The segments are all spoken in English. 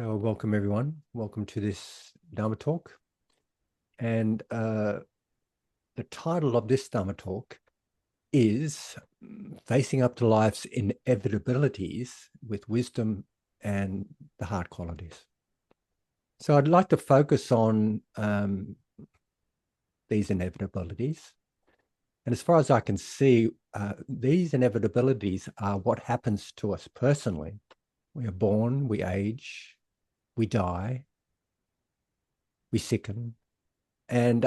Welcome everyone. Welcome to this Dharma talk. And the title of this Dharma talk is Facing Up to Life's Inevitabilities with Wisdom and the Heart Qualities. So I'd like to focus on these inevitabilities. And as far as I can see, these inevitabilities are what happens to us personally. We are born, we age, we die, we sicken, and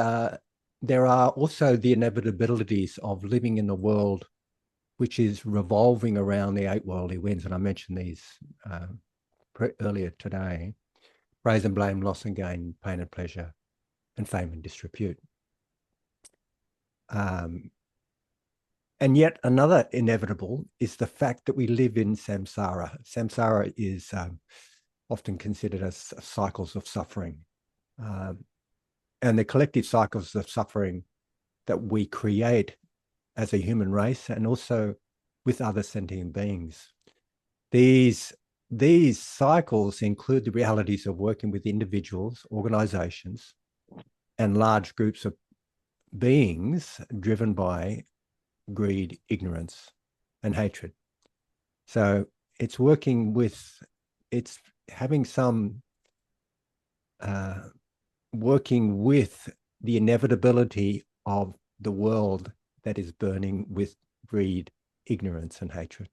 there are also the inevitabilities of living in a world which is revolving around the eight worldly winds, and I mentioned these earlier today: praise and blame, loss and gain, pain and pleasure, and fame and disrepute. And yet another inevitable is the fact that we live in samsara. Samsara is often considered as cycles of suffering. And the collective cycles of suffering that we create as a human race and also with other sentient beings. These cycles include the realities of working with individuals, organizations, and large groups of beings driven by greed, ignorance, and hatred. So it's working with the inevitability of the world that is burning with greed, ignorance, and hatred.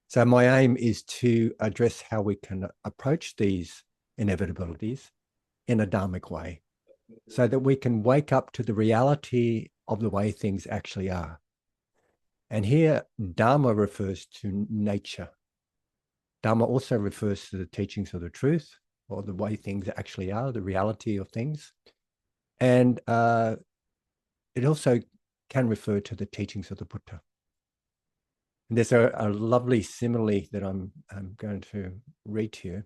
So my aim is to address how we can approach these inevitabilities in a dharmic way so that we can wake up to the reality of the way things actually are. And here, Dharma refers to nature. Dharma also refers to the teachings of the truth, or the way things actually are, the reality of things. And it also can refer to the teachings of the Buddha. And there's a lovely simile that I'm going to read to you.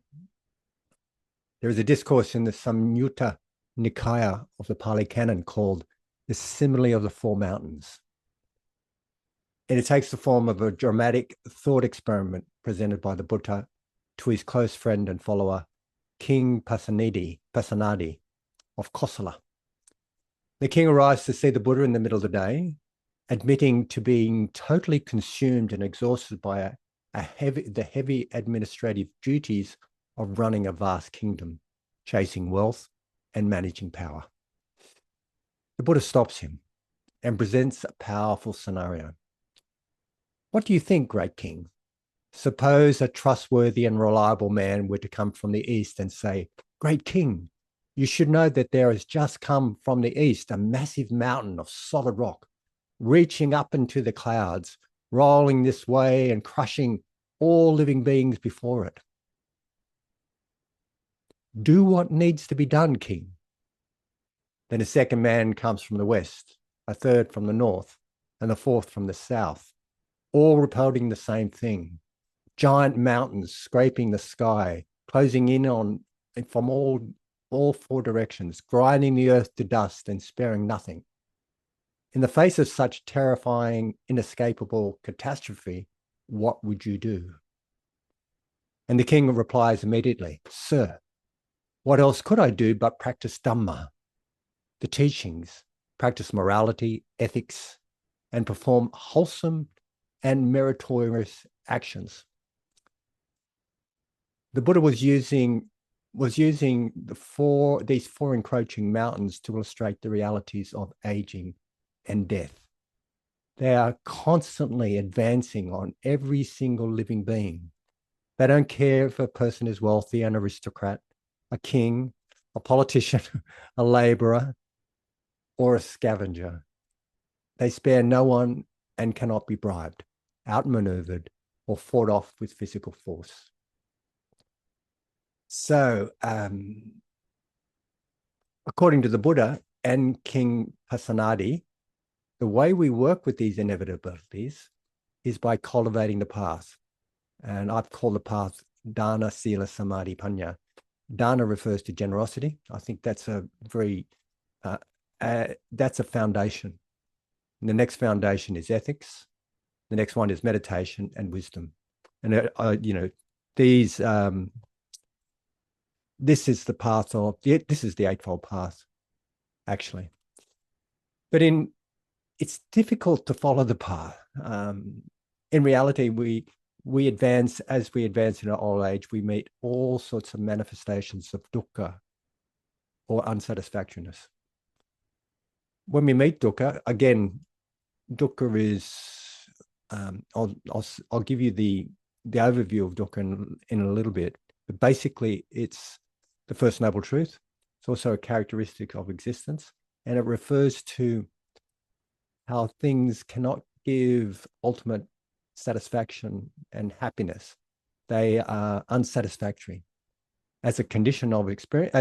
There is a discourse in the Samyutta Nikaya of the Pali Canon called the Simile of the Four Mountains. And it takes the form of a dramatic thought experiment presented by the Buddha to his close friend and follower, King Pasenadi of Kosala. The king arrives to see the Buddha in the middle of the day, admitting to being totally consumed and exhausted by the heavy administrative duties of running a vast kingdom, chasing wealth and managing power. The Buddha stops him and presents a powerful scenario. What do you think, great king? Suppose a trustworthy and reliable man were to come from the east and say, great king, you should know that there has just come from the east a massive mountain of solid rock, reaching up into the clouds, rolling this way and crushing all living beings before it. Do what needs to be done, king. Then a second man comes from the west, a third from the north, and the fourth from the south, all reporting the same thing. Giant mountains scraping the sky, closing in on from all four directions, grinding the earth to dust and sparing nothing. In the face of such terrifying, inescapable catastrophe, what would you do? And the king replies immediately, sir, what else could I do but practice Dhamma, the teachings, practice morality, ethics, and perform wholesome and meritorious actions? The Buddha was using these four encroaching mountains to illustrate the realities of aging and death. They are constantly advancing on every single living being. They don't care if a person is wealthy, an aristocrat, a king, a politician, a laborer, or a scavenger. They spare no one and cannot be bribed, outmaneuvered, or fought off with physical force. So, according to the Buddha and King Pasenadi, the way we work with these inevitabilities is by cultivating the path. And I've called the path Dana, Sila, Samadhi, Panya. Dana refers to generosity. I think that's a foundation. And the next foundation is ethics. The next one is meditation and wisdom. And these this is the path of, this is the Eightfold path, actually. But it's difficult to follow the path. In reality, we advance, as we advance in our old age, we meet all sorts of manifestations of dukkha or unsatisfactoriness. When we meet dukkha, again, dukkha is, I'll give you the overview of dukkha in a little bit, but basically it's the First Noble Truth. It's also a characteristic of existence, and it refers to how things cannot give ultimate satisfaction and happiness. They are unsatisfactory. As a condition of experience,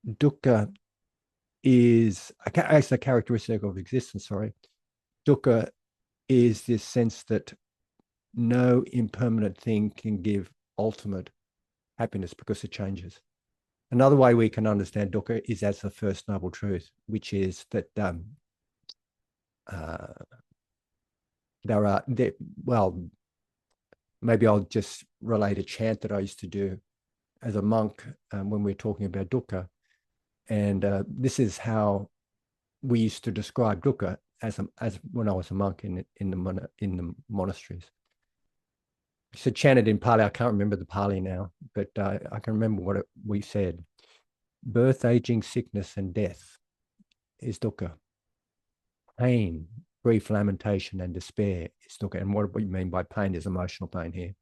dukkha is as a characteristic of existence. Dukkha is this sense that no impermanent thing can give ultimate happiness because it changes. Another way we can understand dukkha is as the First Noble Truth, which is that maybe I'll just relate a chant that I used to do as a monk when we're talking about dukkha. And this is how we used to describe dukkha as when I was a monk in the monasteries. So chanted in Pali. I can't remember the Pali now, but I can remember what we said. Birth, aging, sickness, and death is dukkha. Pain, grief, lamentation, and despair is dukkha. And what we mean by pain is emotional pain here.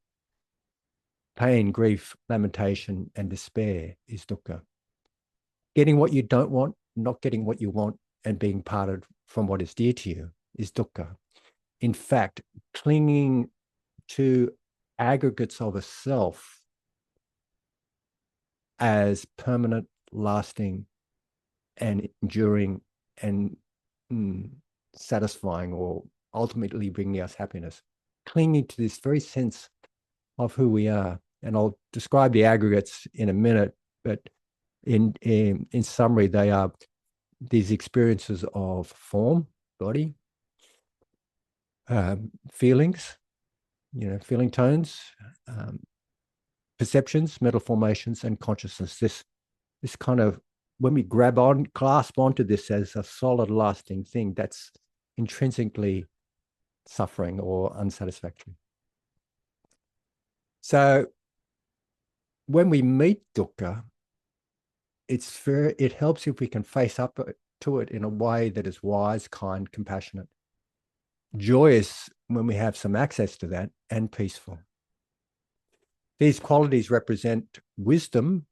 Pain, grief, lamentation, and despair is dukkha. Getting what you don't want, not getting what you want, and being parted from what is dear to you is dukkha. In fact, clinging to aggregates of a self as permanent, lasting, and enduring and satisfying, or ultimately bringing us happiness. Clinging to this very sense of who we are. And I'll describe the aggregates in a minute, but in summary, they are these experiences of form, body, feelings, feeling tones, perceptions, mental formations, and consciousness. This kind of, when we clasp onto this as a solid, lasting thing, that's intrinsically suffering or unsatisfactory. So when we meet dukkha, it helps if we can face up to it in a way that is wise, kind, compassionate, joyous when we have some access to that, and peaceful. These qualities represent wisdom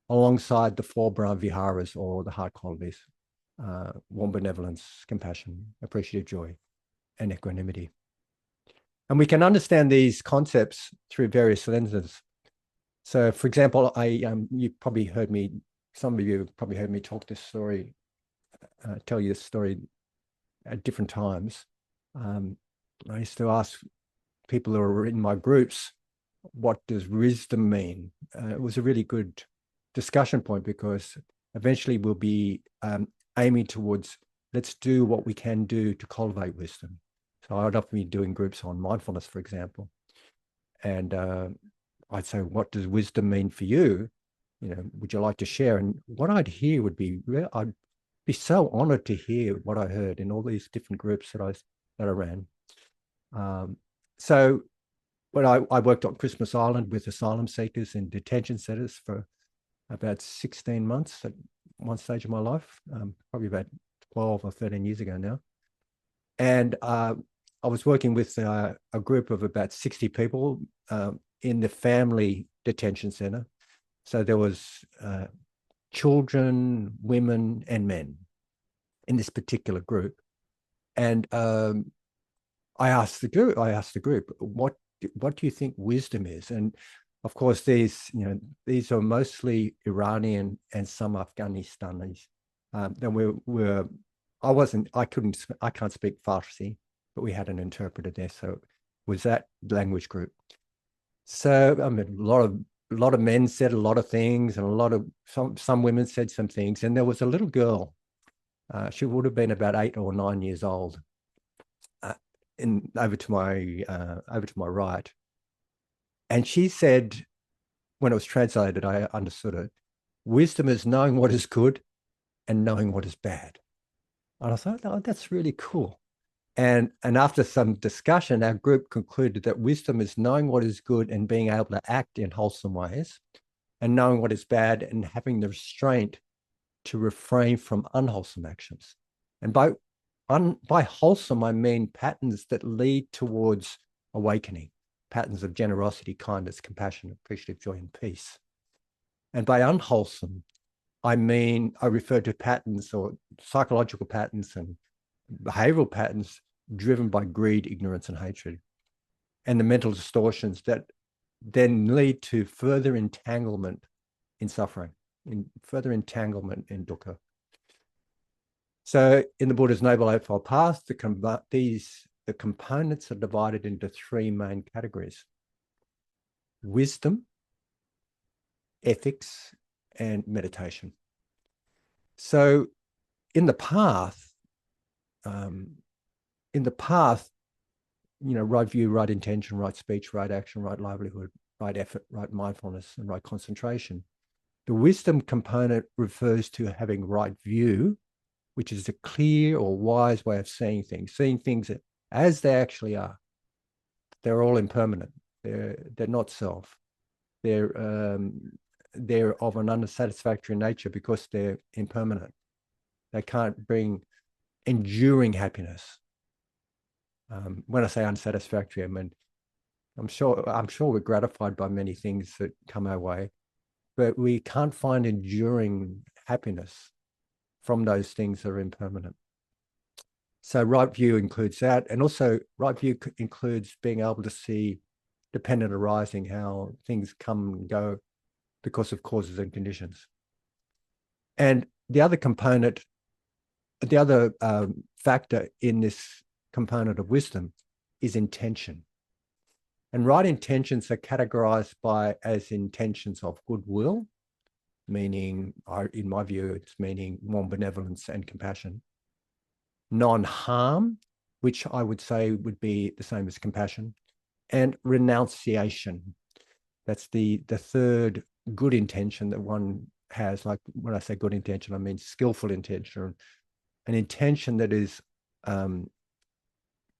alongside the four Brahmaviharas, or the heart qualities: warm benevolence, compassion, appreciative joy, and equanimity. And we can understand these concepts through various lenses. So, for example, you probably heard me, some of you probably heard me tell you this story at different times. I used to ask people who were in my groups, what does wisdom mean? It was a really good discussion point, because eventually we'll be aiming towards, let's do what we can do to cultivate wisdom. So I'd often be doing groups on mindfulness, for example. And I'd say, what does wisdom mean for you? Would you like to share? And what I'd hear would be, I'd be so honored to hear what I heard in all these different groups that I ran. So when I worked on Christmas Island with asylum seekers in detention centers for about 16 months at one stage of my life, probably about 12 or 13 years ago now. And I was working with a group of about 60 people in the family detention center. So there was children, women, and men in this particular group. And I asked the group, what do you think wisdom is? And of course, these are mostly Iranian and some Afghanistanis. Then I can't speak Farsi, but we had an interpreter there, so it was that language group. So I mean, a lot of men said a lot of things, and some women said some things, and there was a little girl. She would have been about 8 or 9 years old. Over to my right, And she said, when it was translated, I understood it. Wisdom is knowing what is good and knowing what is bad. And I thought, oh, that's really cool. And after some discussion, our group concluded that wisdom is knowing what is good and being able to act in wholesome ways, and knowing what is bad and having the restraint to refrain from unwholesome actions. And by wholesome, I mean patterns that lead towards awakening, patterns of generosity, kindness, compassion, appreciative joy, and peace. And by unwholesome, I refer to patterns or psychological patterns and behavioral patterns driven by greed, ignorance, and hatred, and the mental distortions that then lead to further entanglement in suffering, further entanglement in dukkha. So in the Buddha's Noble Eightfold Path, the components are divided into three main categories: wisdom, ethics, and meditation. So in the path, right view, right intention, right speech, right action, right livelihood, right effort, right mindfulness, and right concentration. The wisdom component refers to having right view, which is a clear or wise way of seeing things as they actually are. They're all impermanent. They're not self. They're of an unsatisfactory nature because they're impermanent. They can't bring enduring happiness. When I say unsatisfactory, I mean I'm sure we're gratified by many things that come our way, but we can't find enduring happiness from those things that are impermanent. So right view includes that, and also right view includes being able to see dependent arising, how things come and go because of causes and conditions. And the other component, the other factor in this component of wisdom is intention. And right intentions are categorized as intentions of goodwill, meaning, in my view, it's meaning warm benevolence and compassion. Non-harm, which I would say would be the same as compassion. And renunciation. That's the third good intention that one has. Like when I say good intention, I mean skillful intention, an intention that is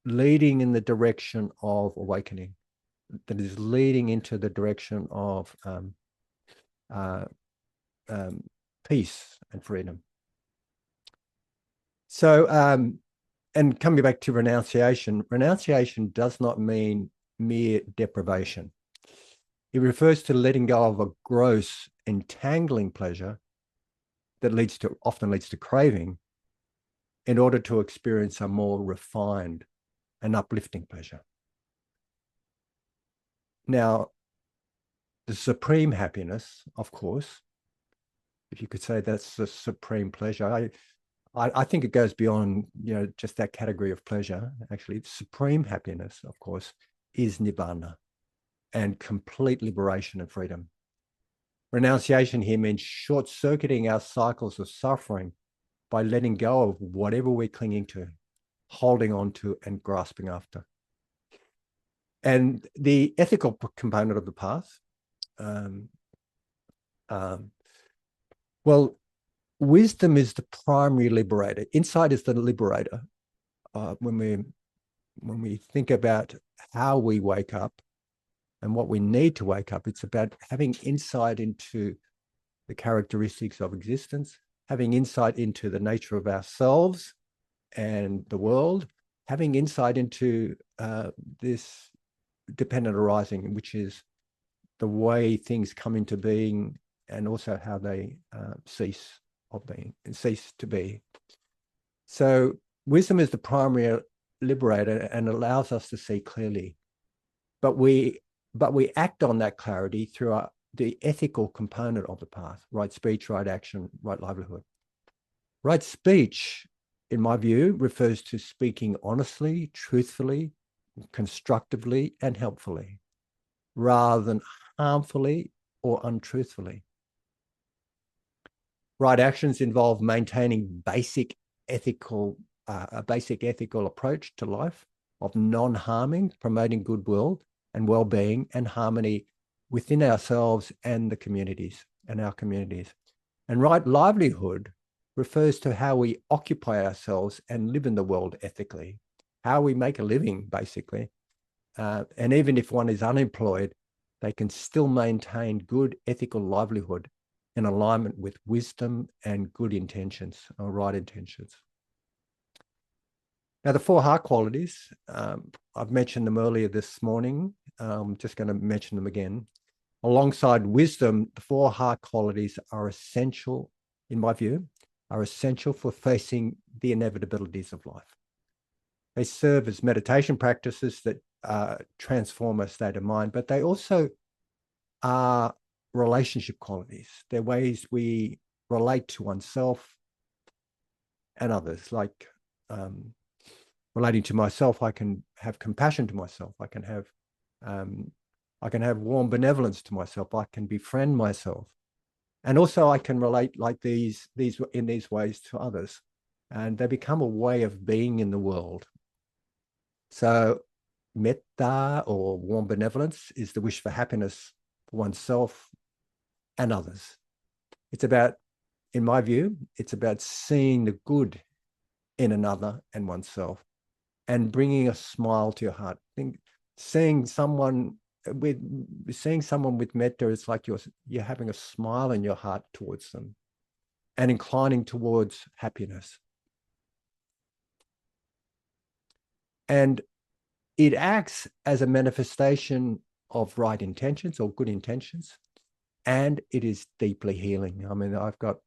leading in the direction of awakening, that is leading into the direction of peace and freedom. So, and coming back to renunciation does not mean mere deprivation. It refers to letting go of a gross, entangling pleasure that often leads to craving in order to experience a more refined and uplifting pleasure. Now, the supreme happiness, of course, if you could say that's the supreme pleasure, I think it goes beyond, just that category of pleasure. Actually, supreme happiness, of course, is nibbana and complete liberation and freedom. Renunciation here means short-circuiting our cycles of suffering by letting go of whatever we're clinging to, holding on to, and grasping after. And the ethical component of the path, well, wisdom is the primary liberator. Insight is the liberator. When we think about how we wake up and what we need to wake up, it's about having insight into the characteristics of existence, having insight into the nature of ourselves and the world, having insight into this dependent arising, which is the way things come into being and also how they cease to be. So wisdom is the primary liberator and allows us to see clearly. But we act on that clarity through the ethical component of the path: right speech, right action, right livelihood. Right speech, in my view, refers to speaking honestly, truthfully, constructively, and helpfully, rather than harmfully or untruthfully. Right actions involve maintaining a basic ethical approach to life of non-harming, promoting goodwill, and well-being and harmony within ourselves and the communities and our communities. And right livelihood refers to how we occupy ourselves and live in the world ethically, how we make a living, basically. And even if one is unemployed, they can still maintain good ethical livelihood in alignment with wisdom and good intentions, or right intentions. Now, the four heart qualities, I've mentioned them earlier this morning. I'm just going to mention them again. Alongside wisdom, the four heart qualities are essential, in my view, are essential for facing the inevitabilities of life. They serve as meditation practices that transform our state of mind, but they also are relationship qualities. They're ways we relate to oneself and others. Like relating to myself, I can have compassion to myself. I can have warm benevolence to myself. I can befriend myself. And also I can relate like these in these ways to others. And they become a way of being in the world. So metta, or warm benevolence, is the wish for happiness for oneself and others. It's about, in my view, it's about seeing the good in another and oneself and bringing a smile to your heart. Seeing someone with metta, it's like you're having a smile in your heart towards them and inclining towards happiness. And it acts as a manifestation of right intentions or good intentions, and it is deeply healing. I mean, I've got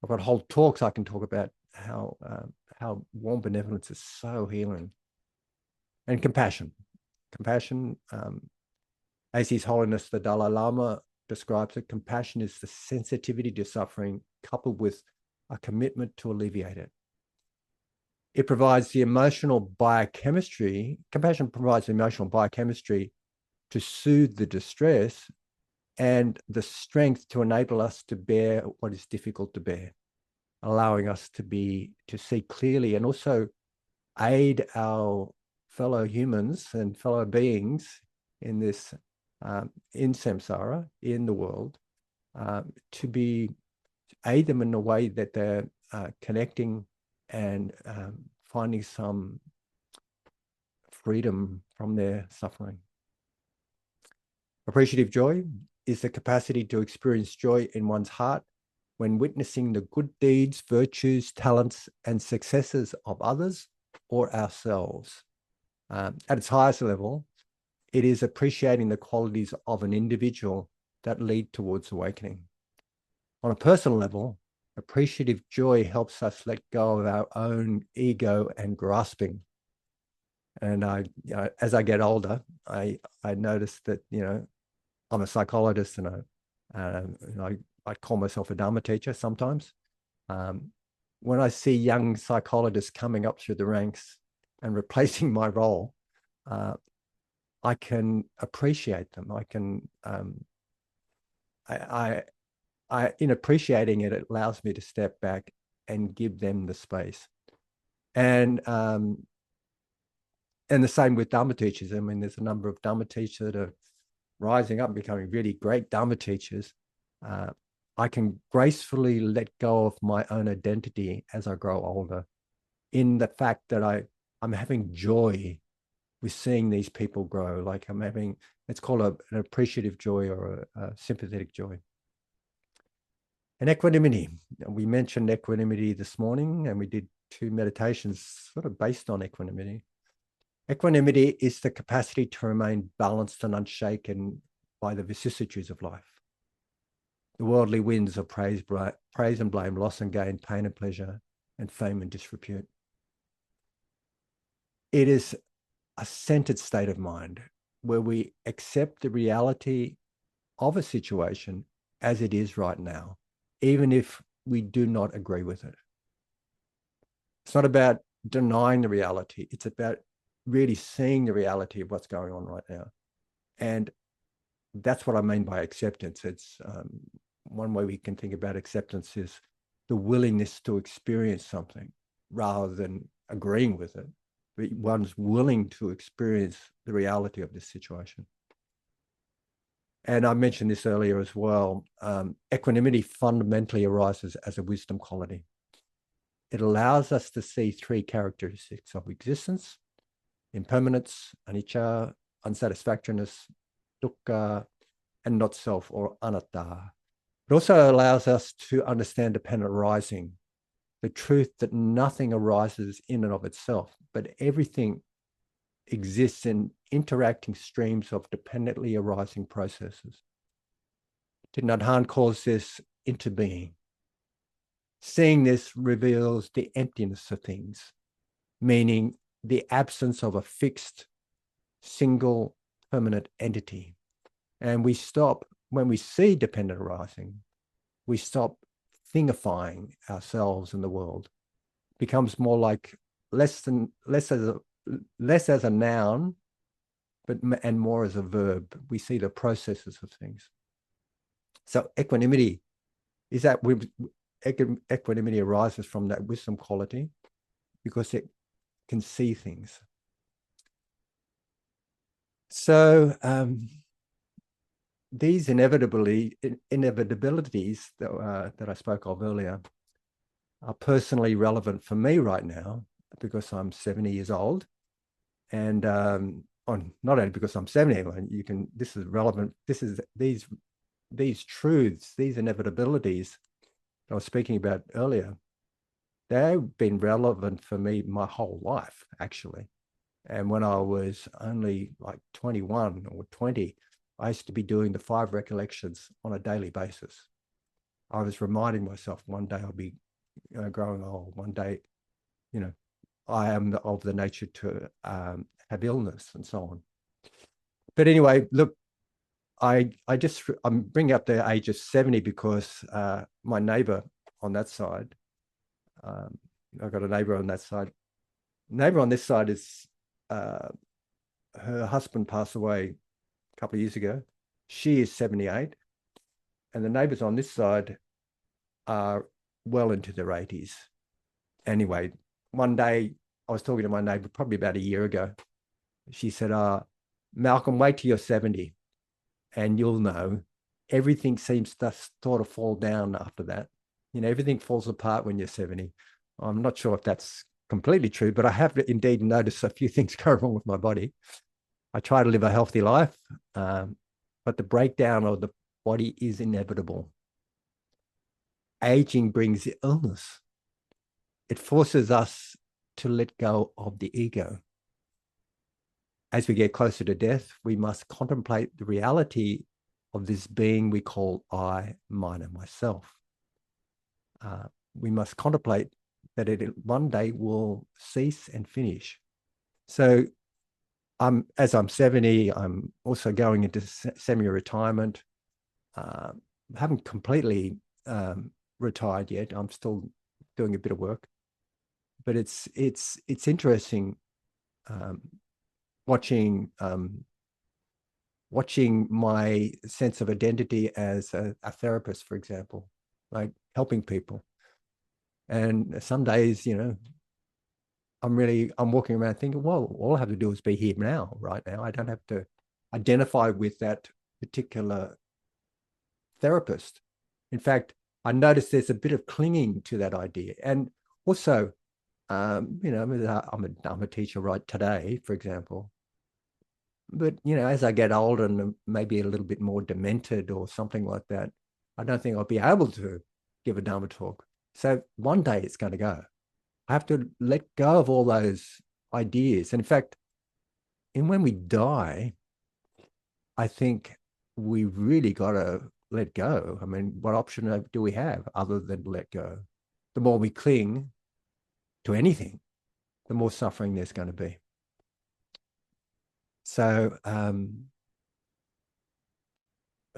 whole talks I can talk about how warm benevolence is so healing. And compassion, as His Holiness the Dalai Lama describes it, compassion is the sensitivity to suffering coupled with a commitment to alleviate it. It provides the emotional biochemistry, compassion provides the emotional biochemistry to soothe the distress and the strength to enable us to bear what is difficult to bear, allowing us to see clearly and also aid our fellow humans and fellow beings in this, in samsara, in the world, to aid them in a way that they're connecting and finding some freedom from their suffering. Appreciative joy is the capacity to experience joy in one's heart when witnessing the good deeds, virtues, talents, and successes of others or ourselves. At its highest level, it is appreciating the qualities of an individual that lead towards awakening. On a personal level, appreciative joy helps us let go of our own ego and grasping. And as I get older, I notice that, I'm a psychologist, and I call myself a Dharma teacher sometimes. When I see young psychologists coming up through the ranks and replacing my role, I can appreciate them. I can, in appreciating it, it allows me to step back and give them the space. And the same with Dharma teachers. I mean, there's a number of Dharma teachers that are rising up and becoming really great Dharma teachers. I can gracefully let go of my own identity as I grow older, in the fact that I'm having joy with seeing these people grow. Like I'm having, it's called an appreciative joy or a sympathetic joy. And equanimity. We mentioned equanimity this morning, and we did 2 meditations sort of based on equanimity. Equanimity is the capacity to remain balanced and unshaken by the vicissitudes of life. The worldly winds of praise and blame, loss and gain, pain and pleasure, and fame and disrepute. It is a centered state of mind where we accept the reality of a situation as it is right now, even if we do not agree with it. It's not about denying the reality. It's about really seeing the reality of what's going on right now. And that's what I mean by acceptance. It's one way we can think about acceptance is the willingness to experience something rather than agreeing with it. but one's willing to experience the reality of this situation. And I mentioned this earlier as well. Equanimity fundamentally arises as a wisdom quality. It allows us to see three characteristics of existence: impermanence, anicca, unsatisfactoriness, dukkha, and not self or anatta. It also allows us to understand dependent arising, the truth that nothing arises in and of itself, but everything exists in interacting streams of dependently arising processes. Thich Nhat Hanh calls this interbeing. Seeing this reveals the emptiness of things, meaning the absence of a fixed, single, permanent entity. And we stop, when we see dependent arising, we stop thingifying ourselves and the world. It becomes more like less as a noun, and more as a verb. We see the processes of things. So equanimity is that equanimity arises from that wisdom quality because it can see things. So these inevitabilities that I spoke of earlier are personally relevant for me right now because I'm 70 years old, and not only because I'm 70, this is relevant. These truths, these inevitabilities I was speaking about earlier, they've been relevant for me my whole life, actually. And when I was only like 21 or 20, I used to be doing the 5 recollections on a daily basis. I was reminding myself one day I'll be growing old. One day, I am of the nature to have illness and so on. But anyway, look, I'm bringing up the age of 70 because my neighbor on that side, I've got a neighbor on that side. Neighbor on this side is, her husband passed away a couple of years ago. She is 78. And the neighbors on this side are well into their 80s. Anyway, one day I was talking to my neighbor probably about a year ago. She said, Malcolm, wait till you're 70 and you'll know everything seems to sort of fall down after that. Everything falls apart when you're 70. I'm not sure if that's completely true, but I have indeed noticed a few things go wrong with my body. I try to live a healthy life, but the breakdown of the body is inevitable. Aging brings illness. It forces us to let go of the ego. As we get closer to death, we must contemplate the reality of this being we call I, mine, and myself. We must contemplate that it one day will cease and finish. So as I'm 70, I'm also going into semi-retirement. I haven't completely retired yet. I'm still doing a bit of work, but it's interesting watching my sense of identity as a therapist, for example, like helping people. And some days, I'm walking around thinking, well, all I have to do is be here now, right now. I don't have to identify with that particular therapist. In fact, I noticed there's a bit of clinging to that idea. And also, I'm a Dharma teacher right today, for example. But, as I get older and maybe a little bit more demented or something like that, I don't think I'll be able to give a Dharma talk. So one day it's going to go. I have to let go of all those ideas. And in fact, when we die, I think we really got to let go. I mean, what option do we have other than let go? The more we cling to anything, the more suffering there's going to be. So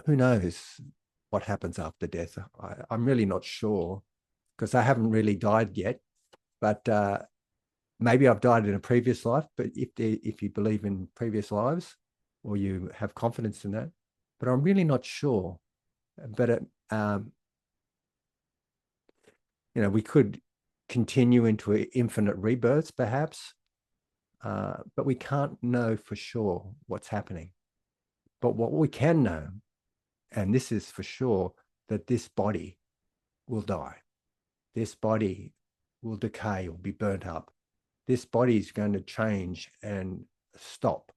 who knows what happens after death? I'm really not sure because I haven't really died yet. But maybe I've died in a previous life. But if you believe in previous lives or you have confidence in that, but I'm really not sure. But we could continue into infinite rebirths, perhaps. but we can't know for sure what's happening. But what we can know, and this is for sure, that this body will die. This body will decay or be burnt up. This body is going to change and stop.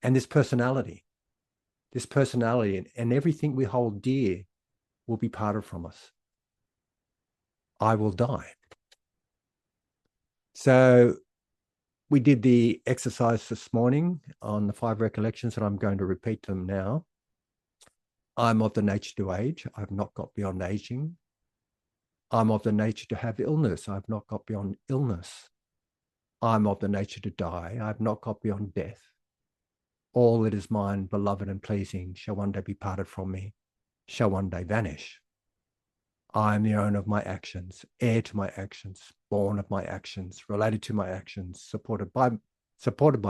And this personality and everything we hold dear will be parted from us. I will die. So we did the exercise this morning on the 5 recollections, and I'm going to repeat them now. I'm of the nature to age. I've not got beyond aging. I'm of the nature to have illness. I've not got beyond illness. I'm of the nature to die. I've not got beyond death. All that is mine, beloved and pleasing, shall one day be parted from me, shall one day vanish. I am the owner of my actions, heir to my actions, born of my actions, related to my actions, supported by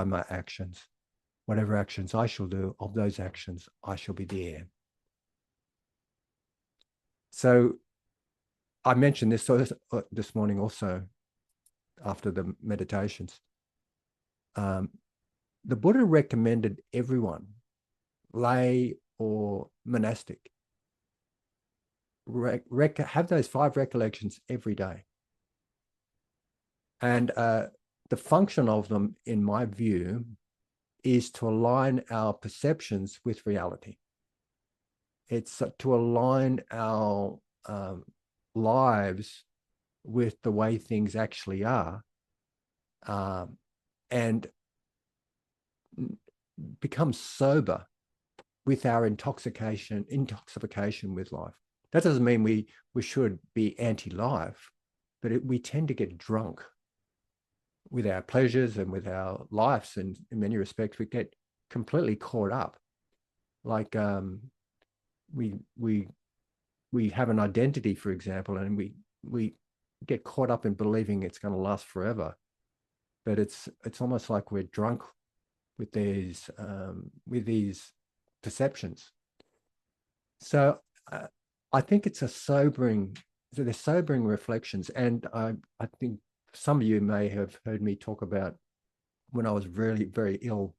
my actions. Whatever actions I shall do, of those actions, I shall be the heir. So I mentioned this this morning also after the meditations. The Buddha recommended everyone, lay or monastic, have those 5 recollections every day. And the function of them, in my view, is to align our perceptions with reality. It's to align our lives with the way things actually are, and become sober with our intoxication with life. That doesn't mean we should be anti-life, but we tend to get drunk with our pleasures and with our lives, and in many respects we get completely caught up. Like we have an identity, for example, and we get caught up in believing it's going to last forever, but it's almost like we're drunk with these perceptions. So I think it's they're sobering reflections. And I think some of you may have heard me talk about when I was really very ill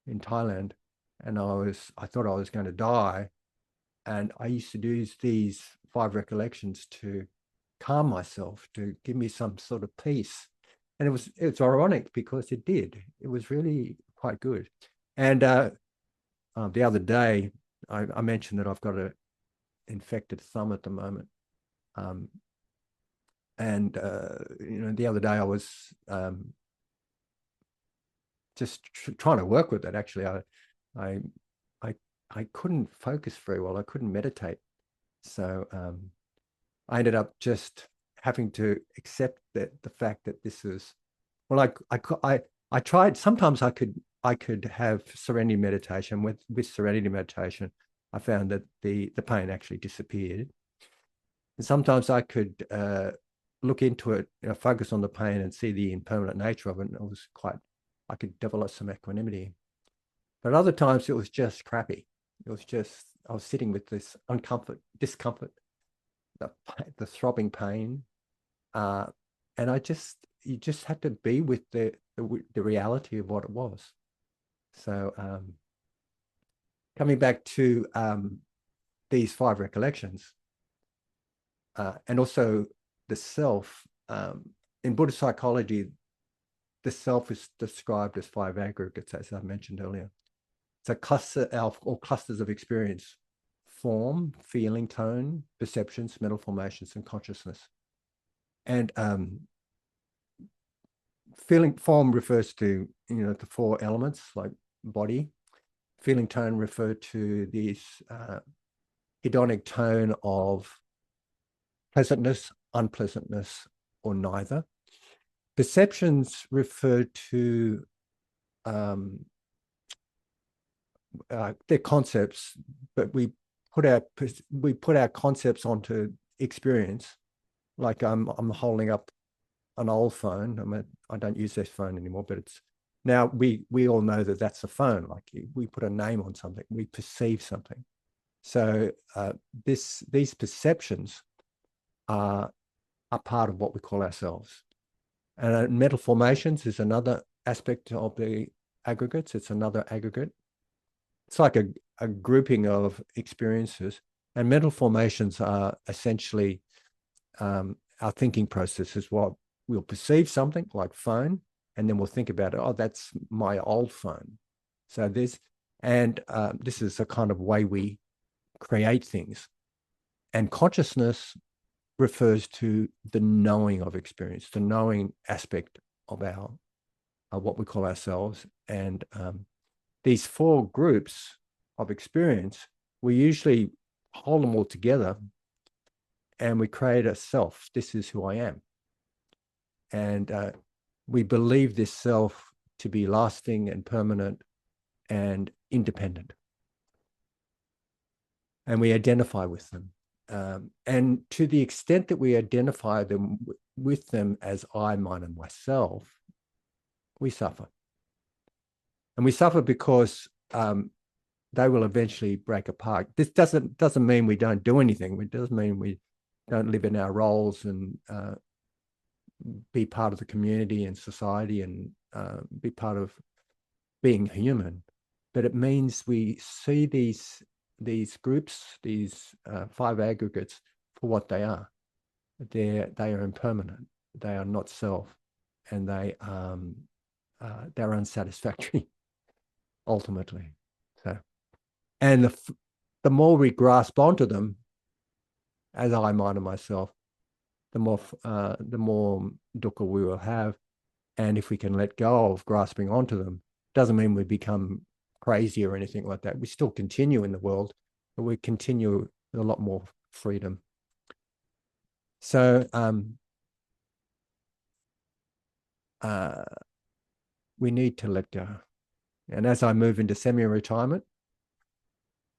in Thailand, and I thought I was going to die, and I used to do these 5 recollections to calm myself, to give me some sort of peace. And it's ironic because it did. It was really quite good. And the other day, I mentioned that I've got an infected thumb at the moment. The other day I was just trying to work with it. Actually, I couldn't focus very well. I couldn't meditate. So I ended up just having to accept the fact that this is, well, I tried. Sometimes I could have serenity meditation. With serenity meditation, I found that the pain actually disappeared. And sometimes I could look into it, focus on the pain and see the impermanent nature of it. And I could develop some equanimity. But other times it was just crappy. It was just, I was sitting with this discomfort, the throbbing pain. And you just had to be with the reality of what it was. So coming back to these 5 recollections, and also the self, in Buddhist psychology, the self is described as 5 aggregates, as I mentioned earlier. It's a cluster or clusters of experience: form, feeling, tone, perceptions, mental formations, and consciousness. And form refers to the 4 elements, like body. Feeling tone refer to this hedonic tone of pleasantness, unpleasantness, or neither. Perceptions refer to they're concepts, but we put our concepts onto experience. Like I'm holding up an old phone. I don't use this phone anymore, but it's now we all know that that's a phone. Like we put a name on something, we perceive something. So these perceptions are part of what we call ourselves. And mental formations is another aspect of the aggregates. It's another aggregate. It's like a grouping of experiences. And mental formations are essentially our thinking process is what we'll perceive something like phone, and then we'll think about it. Oh, that's my old phone. So this is a kind of way we create things. And consciousness refers to the knowing of experience, the knowing aspect of our what we call ourselves. And these four groups of experience, we usually hold them all together and we create a self. This is who I am. And we believe this self to be lasting and permanent and independent. And we identify with them. And to the extent that we identify them with them as I, mine, and myself, we suffer. And we suffer because they will eventually break apart. This doesn't mean we don't do anything. It doesn't mean we don't live in our roles and be part of the community and society and be part of being human. But it means we see these groups, these five aggregates, for what they are. They are impermanent. They are not self, and they're unsatisfactory ultimately. So, and the more we grasp onto them, as I, mine, and myself, the more dukkha we will have. And if we can let go of grasping onto them, doesn't mean we become crazy or anything like that. We still continue in the world, but we continue with a lot more freedom. So we need to let go. And as I move into semi-retirement,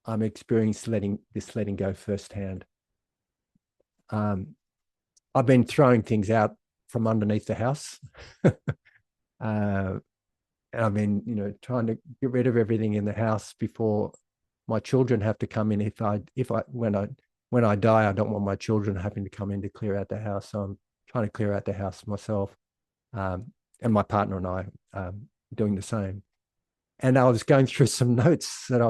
I'm experiencing letting go firsthand. I've been throwing things out from underneath the house. And I've been, trying to get rid of everything in the house before my children have to come in. When I die, I don't want my children having to come in to clear out the house. So I'm trying to clear out the house myself. And my partner and I doing the same. And I was going through some notes that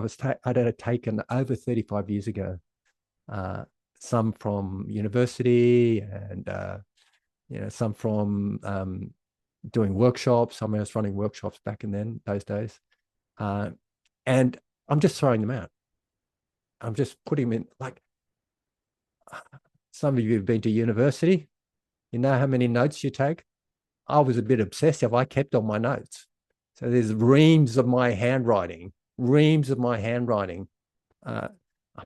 I'd had taken over 35 years ago. Some from university and, some from doing workshops. I was running workshops back in those days. And I'm just throwing them out. I'm just putting them in, like, some of you have been to university. You know how many notes you take? I was a bit obsessive. I kept all my notes. So there's reams of my handwriting. I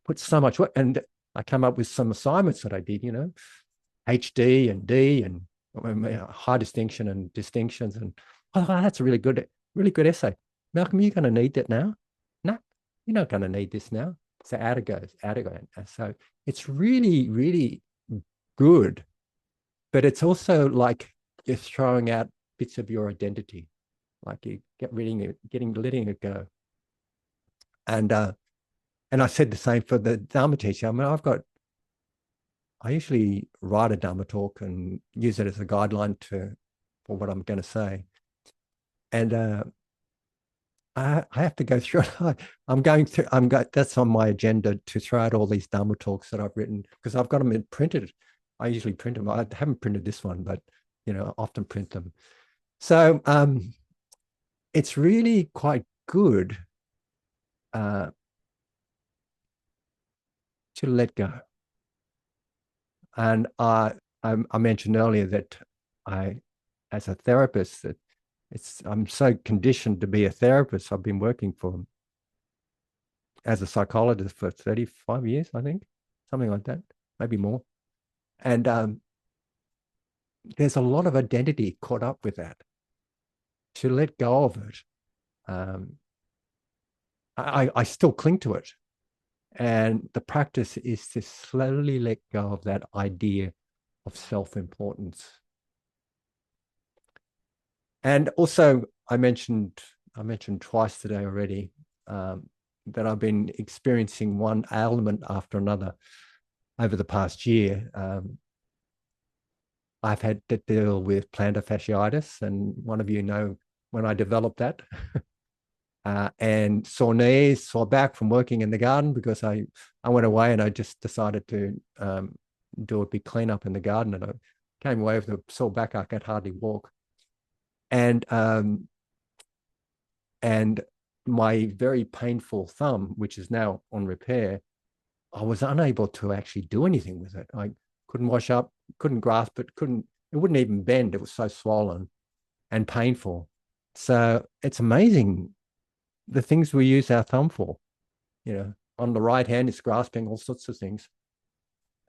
put so much work, and I came up with some assignments that I did, HD and D and high distinction and distinctions. And that's a really good essay. Malcolm, you're going to need that now? No, you're not going to need this now. So out it goes. So it's really, really good, but it's also like you're throwing out bits of your identity, like you letting it go. And I said the same for the Dharma teaching. I mean, I usually write a Dharma talk and use it as a guideline for what I'm going to say. And I have to go through it. That's on my agenda, to throw out all these Dharma talks that I've written, because I've got them printed. I usually print them. I haven't printed this one, but I often print them. So it's really quite good to let go. And I mentioned earlier that as a therapist, that I'm so conditioned to be a therapist. I've been working as a psychologist for 35 years, I think, something like that, maybe more. And there's a lot of identity caught up with that. To let go of it, I still cling to it. And the practice is to slowly let go of that idea of self-importance. And also, I mentioned twice today already that I've been experiencing one ailment after another over the past year. I've had to deal with plantar fasciitis, and one of you know when I developed that. And sore knees, sore back from working in the garden, because I went away and I just decided to do a big cleanup in the garden, and I came away with a sore back. I could hardly walk. And my very painful thumb, which is now on repair, I was unable to actually do anything with it. I couldn't wash up, couldn't grasp it, it wouldn't even bend. It was so swollen and painful. So it's amazing the things we use our thumb for. You know, on the right hand, it's grasping all sorts of things.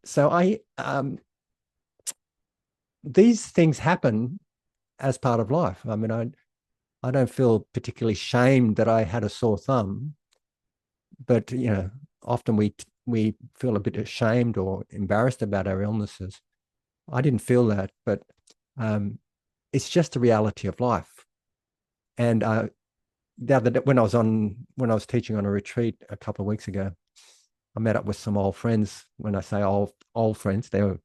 So these things happen as part of life. I mean, I don't feel particularly shamed that I had a sore thumb, but you know, often we feel a bit ashamed or embarrassed about our illnesses. I didn't feel that, but it's just the reality of life. And the other day, when I was teaching on a retreat a couple of weeks ago, I met up with some old friends. When I say old friends, they've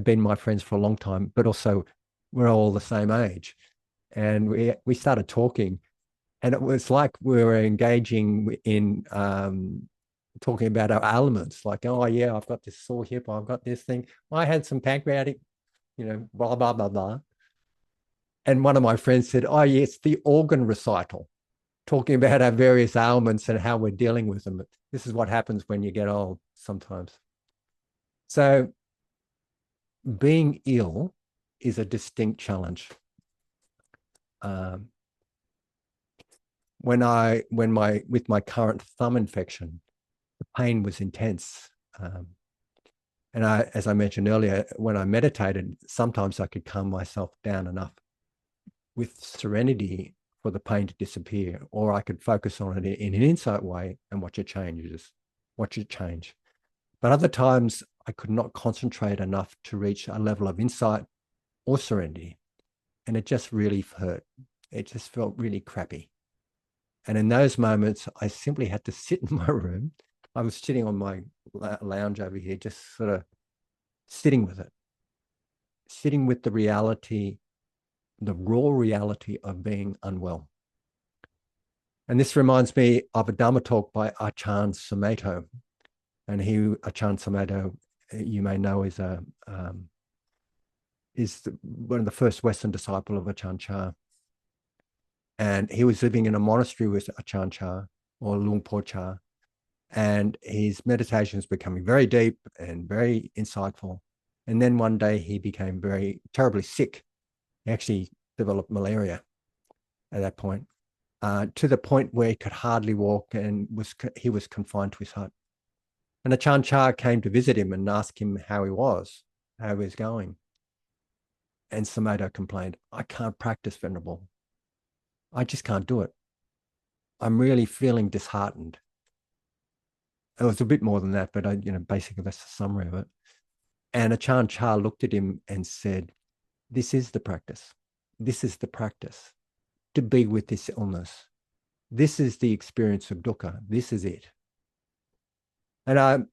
been my friends for a long time, but also we're all the same age. And we started talking, and it was like we were engaging in talking about our ailments, like, oh yeah, I've got this sore hip, I've got this thing, I had some pancreatic, you know, blah blah blah blah. And one of my friends said, oh yeah, it's the organ recital, talking about our various ailments and how we're dealing with them. This is what happens when you get old sometimes. So being ill is a distinct challenge. With my current thumb infection, the pain was intense. And as I mentioned earlier, when I meditated, sometimes I could calm myself down enough with serenity for the pain to disappear, or I could focus on it in an insight way and watch it change. But other times I could not concentrate enough to reach a level of insight or serenity. And it just really hurt. It just felt really crappy. And in those moments, I simply had to sit in my room. I was sitting on my lounge over here, just sort of sitting with it, sitting with the reality, the raw reality of being unwell. And this reminds me of a Dharma talk by Ajahn Sumedho. And Ajahn Sumedho, you may know, is one of the first Western disciples of Ajahn Chah. And he was living in a monastery with Ajahn Chah, or Luang Por Chah, and his meditation was becoming very deep and very insightful. And then one day he became very terribly sick. He actually developed malaria at that point, to the point where he could hardly walk, and he was confined to his hut. And Ajahn Chah came to visit him and ask him how he was going. And Sumedho complained, I can't practice, Venerable. I just can't do it. I'm really feeling disheartened. It was a bit more than that, but basically that's the summary of it. And Ajahn Chah looked at him and said, this is the practice. This is the practice, to be with this illness. This is the experience of dukkha. This is it. And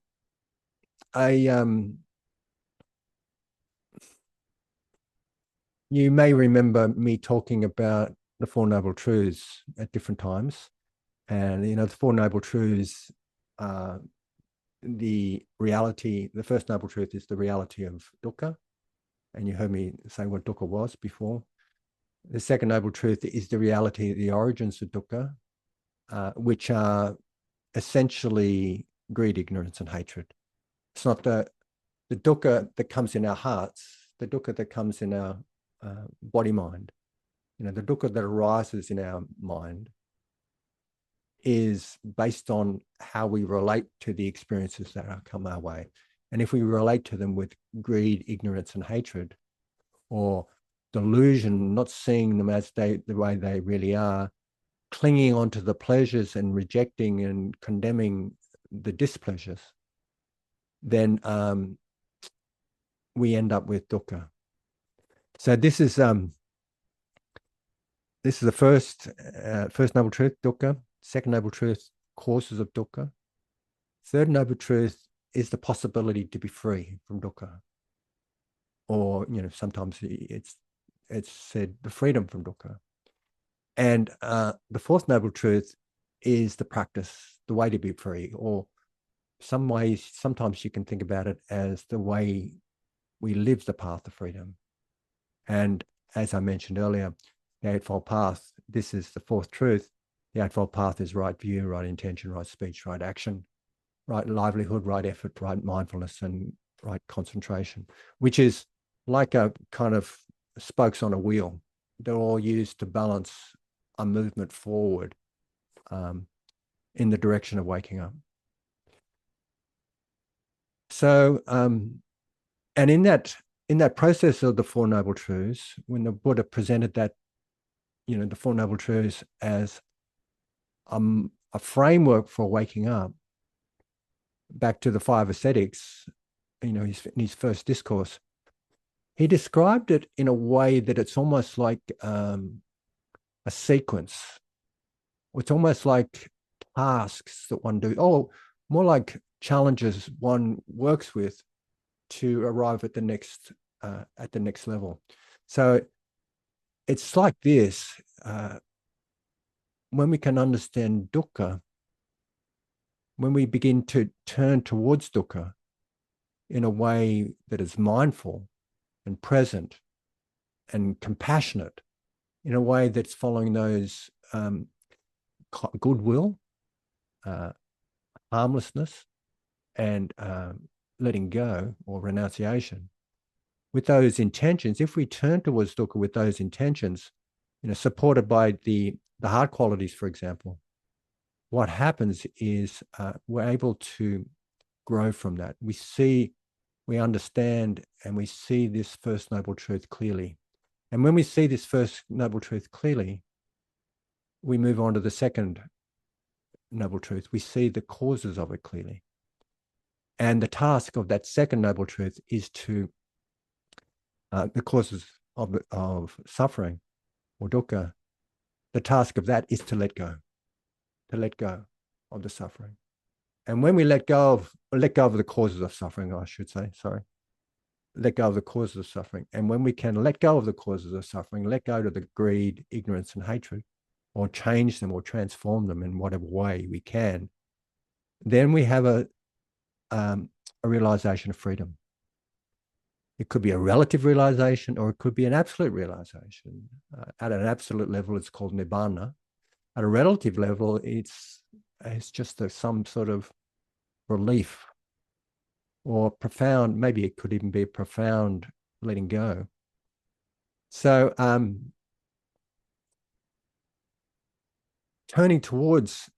you may remember me talking about the Four Noble Truths at different times. And, the Four Noble Truths, the first Noble Truth is the reality of dukkha. And you heard me say what dukkha was before. The second Noble Truth is the reality of the origins of dukkha, which are essentially greed, ignorance, and hatred. It's not the dukkha that comes in our hearts, the dukkha that comes in our body mind. The dukkha that arises in our mind is based on how we relate to the experiences that come our way. And if we relate to them with greed, ignorance, and hatred, or delusion, not seeing them as the way they really are, clinging onto the pleasures and rejecting and condemning the displeasures, then we end up with dukkha. So this is the first Noble Truth, dukkha. Second Noble Truth, causes of dukkha. Third Noble Truth is the possibility to be free from dukkha. Or, sometimes it's said the freedom from dukkha. And the fourth noble truth is the practice, the way to be free, or some ways, sometimes you can think about it as the way we live the path of freedom. And as I mentioned earlier, the Eightfold Path, this is the fourth truth. The Eightfold Path is right view, right intention, right speech, right action, right livelihood, right effort, right mindfulness, and right concentration, which is like a kind of spokes on a wheel. They're all used to balance a movement forward in the direction of waking up. So, and in that process of the Four Noble Truths, when the Buddha presented that, the Four Noble Truths as a framework for waking up, back to the five ascetics, in his first discourse, he described it in a way that it's almost like a sequence. It's almost like tasks that one do, more like challenges one works with to arrive at the next level. So it's like this. When we can understand dukkha, when we begin to turn towards dukkha in a way that is mindful and present and compassionate, in a way that's following those goodwill, harmlessness, and letting go or renunciation, with those intentions, if we turn towards dukkha with those intentions, supported by the heart qualities, for example, what happens is we're able to grow from that. We understand, and we see this first noble truth clearly. And when we see this first noble truth clearly, we move on to the second noble truth. We see the causes of it clearly. And the task of that second noble truth is to, the causes of suffering or dukkha, the task of that is to let go of the suffering. And when we let go of the causes of suffering, I should say, let go of the causes of suffering. And when we can let go of the causes of suffering, let go of the greed, ignorance, and hatred, or change them or transform them in whatever way we can, then we have a realization of freedom. It could be a relative realization, or it could be an absolute realization. At an absolute level, it's called nibbana. At a relative level, it's just some sort of relief or profound, maybe it could even be a profound letting go. So turning towards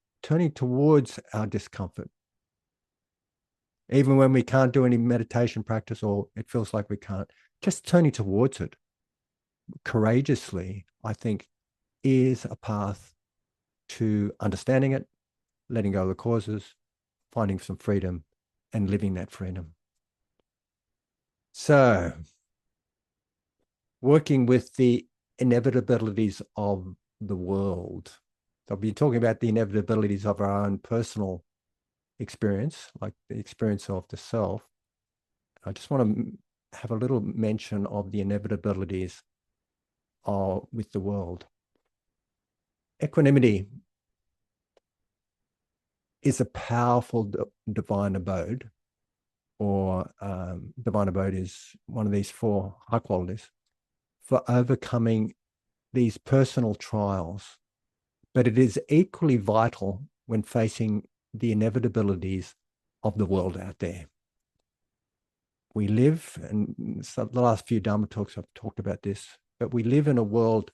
our discomfort, even when we can't do any meditation practice, or it feels like we can't, just turning towards it courageously, I think, is a path to understanding it, letting go of the causes, finding some freedom, and living that freedom. So, working with the inevitabilities of the world. I'll be talking about the inevitabilities of our own personal experience, like the experience of the self. I just want to have a little mention of the inevitabilities with the world. Equanimity is a powerful divine abode, or divine abode is one of these four high qualities for overcoming these personal trials. But it is equally vital when facing the inevitabilities of the world out there. We live, and so the last few Dharma talks I've talked about this, but we live in a world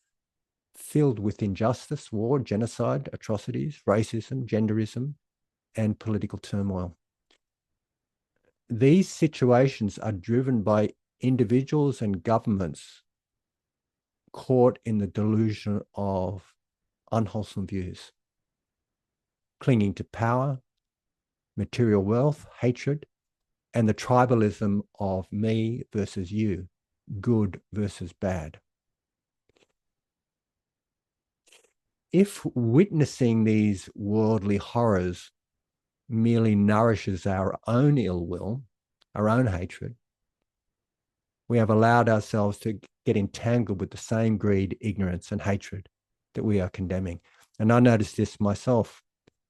filled with injustice, war, genocide, atrocities, racism, genderism, and political turmoil. These situations are driven by individuals and governments caught in the delusion of unwholesome views, clinging to power, material wealth, hatred, and the tribalism of me versus you, good versus bad. If witnessing these worldly horrors merely nourishes our own ill will, our own hatred, we have allowed ourselves to get entangled with the same greed, ignorance, and hatred that we are condemning. And I noticed this myself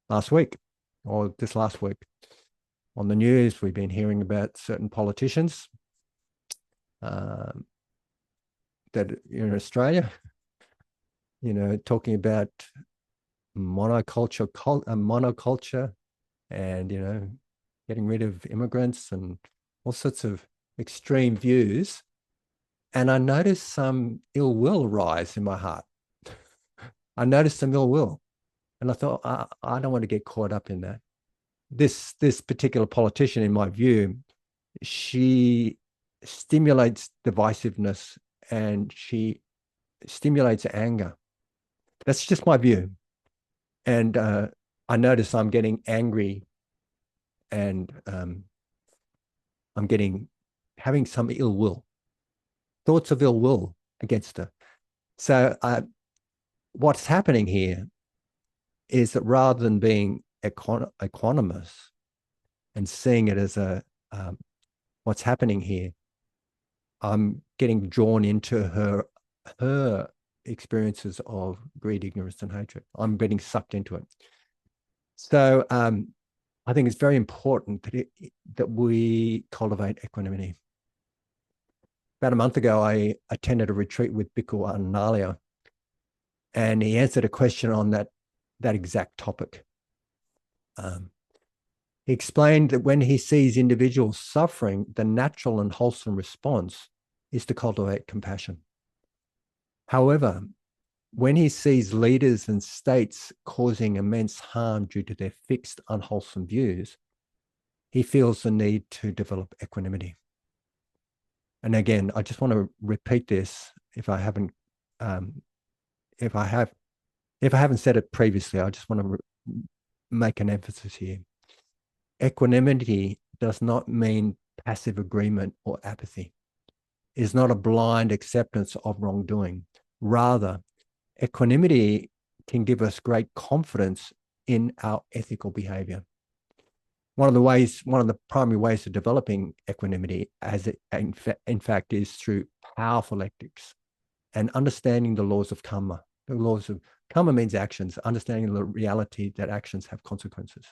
last week, or this last week. On the news, we've been hearing about certain politicians that in Australia, talking about monoculture and, getting rid of immigrants and all sorts of extreme views. And I noticed some ill will rise in my heart. I noticed some ill will. And I thought, I don't want to get caught up in that. This particular politician, in my view, she stimulates divisiveness and she stimulates anger. That's just my view. And I notice I'm getting angry and I'm having some ill will, thoughts of ill will against her. So what's happening here is that rather than being equanimous and seeing it as what's happening here, I'm getting drawn into her experiences of greed, ignorance, and hatred. I'm getting sucked into it. So I think it's very important that we cultivate equanimity. About a month ago, I attended a retreat with Bhikkhu Analia, and he answered a question on that exact topic. He explained that when he sees individuals suffering, the natural and wholesome response is to cultivate compassion. However, when he sees leaders and states causing immense harm due to their fixed, unwholesome views, he feels the need to develop equanimity. And again, I just want to repeat this if I haven't said it previously. I just want to make an emphasis here. Equanimity does not mean passive agreement or apathy. It is not a blind acceptance of wrongdoing. Rather, equanimity can give us great confidence in our ethical behavior. One of the primary ways of developing equanimity, in fact, is through powerful ethics and understanding the laws of karma. The laws of karma means actions, understanding the reality that actions have consequences.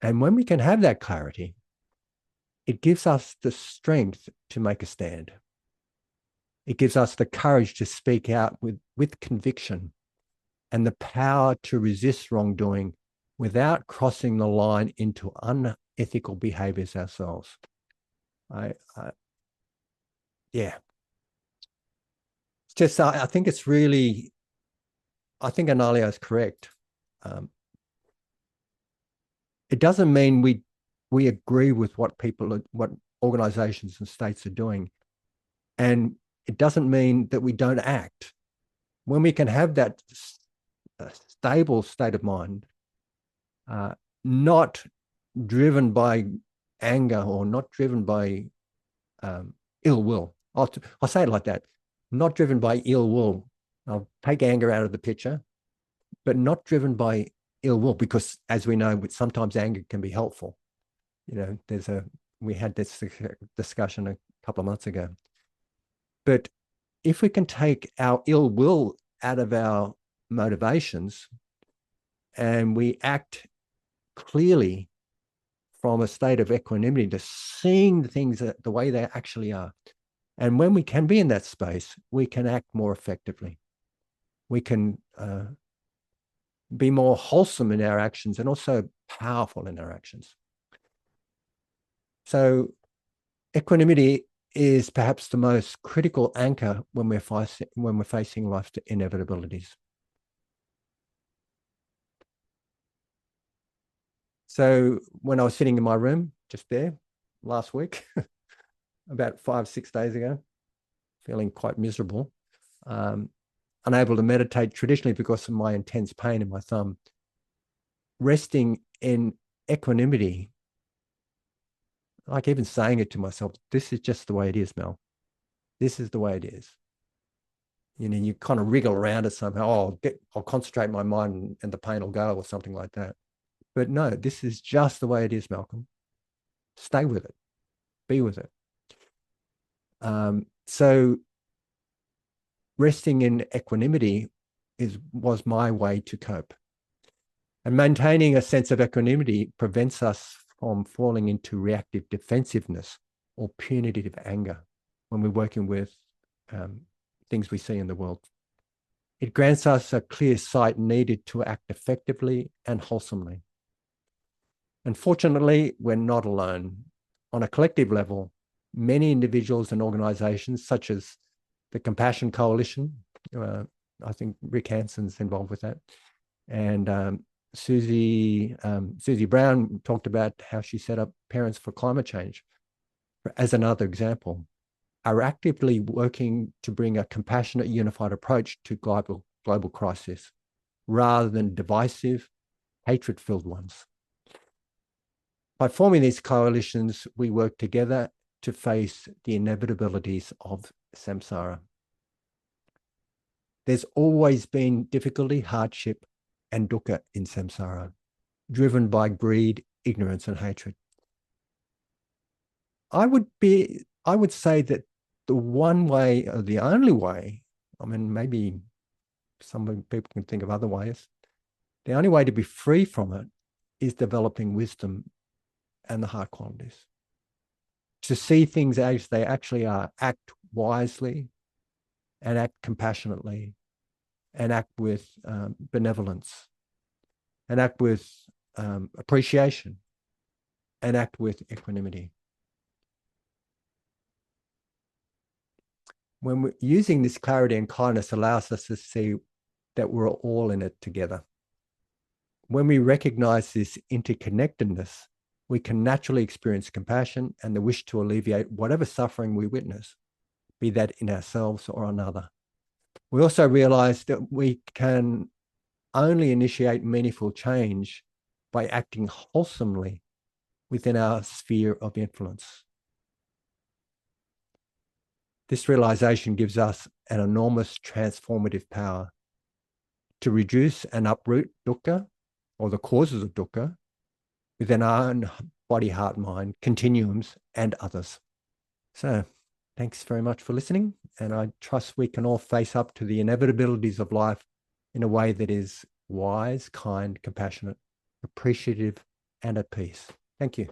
And when we can have that clarity, it gives us the strength to make a stand. It gives us the courage to speak out with conviction and the power to resist wrongdoing without crossing the line into unethical behaviors ourselves. Yeah. It's just, I think Analia is correct. It doesn't mean we agree with what organizations and states are doing. And it doesn't mean that we don't act. When we can have that stable state of mind, not driven by anger or not driven by ill will. I'll say it like that. Not driven by ill will. I'll take anger out of the picture, but not driven by ill will, because as we know, sometimes anger can be helpful. We had this discussion a couple of months ago. But if we can take our ill will out of our motivations and we act clearly from a state of equanimity to seeing the things the way they actually are. And when we can be in that space, we can act more effectively. We can be more wholesome in our actions and also powerful in our actions. So equanimity is perhaps the most critical anchor when we're facing life's inevitabilities. So when I was sitting in my room just there last week, about 5-6 days ago, feeling quite miserable, unable to meditate traditionally because of my intense pain in my thumb, resting in equanimity, like even saying it to myself, this is just the way it is, Mel. This is the way it is. You kind of wriggle around it somehow. I'll concentrate my mind and the pain will go or something like that. But no, this is just the way it is, Malcolm. Stay with it. Be with it. So resting in equanimity was my way to cope. And maintaining a sense of equanimity prevents us from falling into reactive defensiveness or punitive anger when we're working with things we see in the world. It grants us a clear sight needed to act effectively and wholesomely. And fortunately, we're not alone. On a collective level, many individuals and organizations, such as the Compassion Coalition, I think Rick Hanson's involved with that, and Susie Brown talked about how she set up Parents for Climate Change as another example, are actively working to bring a compassionate, unified approach to global crisis, rather than divisive, hatred-filled ones. By forming these coalitions, we work together to face the inevitabilities of samsara. There's always been difficulty, hardship, and dukkha in samsara, driven by greed, ignorance, and hatred. I would say that the one way, or the only way, I mean, maybe some people can think of other ways, the only way to be free from it is developing wisdom and the heart qualities. To see things as they actually are, act wisely, and act compassionately, and act with benevolence, and act with appreciation, and act with equanimity. When we're using this clarity and kindness allows us to see that we're all in it together. When we recognize this interconnectedness, we can naturally experience compassion and the wish to alleviate whatever suffering we witness, be that in ourselves or another. We also realize that we can only initiate meaningful change by acting wholesomely within our sphere of influence. This realization gives us an enormous transformative power to reduce and uproot dukkha, or the causes of dukkha, within our own body, heart, mind, continuums, and others. So, thanks very much for listening, and I trust we can all face up to the inevitabilities of life in a way that is wise, kind, compassionate, appreciative, and at peace. Thank you.